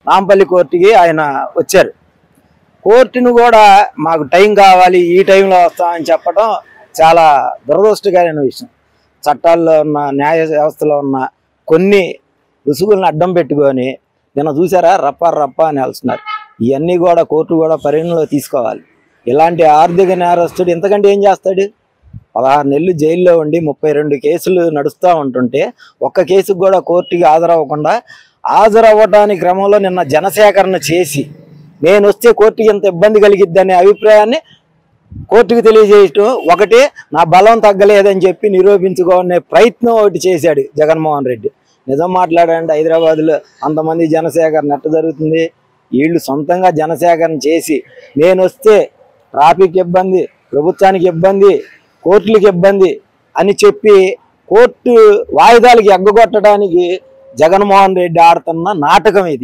నాంపల్లి కోర్టుకి ఆయన వచ్చారు. కోర్టును కూడా మాకు టైం కావాలి, ఈ టైంలో వస్తామని చెప్పడం చాలా దురదృష్టకరమైన విషయం. చట్టాల్లో ఉన్న, న్యాయ వ్యవస్థలో ఉన్న కొన్ని రుసుగులను అడ్డం పెట్టుకొని నిన్న చూసారా రప్ప అని వెళ్తున్నారు. ఇవన్నీ కూడా కోర్టు కూడా పరిగణలో తీసుకోవాలి. ఇలాంటి ఆర్థిక నేరస్తుడు ఇంతకంటే ఏం చేస్తాడు? 16 నెలలు జైల్లో ఉండి 32 కేసులు నడుస్తూ ఉంటుంటే ఒక్క కేసుకు కూడా కోర్టుకి హాజరవ్వకుండా, హాజరవ్వడానికి క్రమంలో నిన్న జనసేకరణ చేసి నేను వస్తే కోర్టుకి ఎంత ఇబ్బంది కలిగిద్దనే అభిప్రాయాన్ని కోర్టుకు తెలియజేయటం ఒకటి, నా బలం తగ్గలేదని చెప్పి నిరూపించుకునే ప్రయత్నం ఒకటి చేశాడు జగన్మోహన్ రెడ్డి. నిజం మాట్లాడండి, హైదరాబాద్లో అంతమంది జనసేకరణ ఎట్ట జరుగుతుంది? వీళ్ళు సొంతంగా జనసేకరణ చేసి నేను వస్తే ట్రాఫిక్ ఇబ్బంది, ప్రభుత్వానికి ఇబ్బంది, కోర్టులకు ఇబ్బంది అని చెప్పి కోర్టు వాయిదాలకి ఎగ్గొట్టడానికి జగన్మోహన్ రెడ్డి ఆడుతున్న నాటకం ఇది.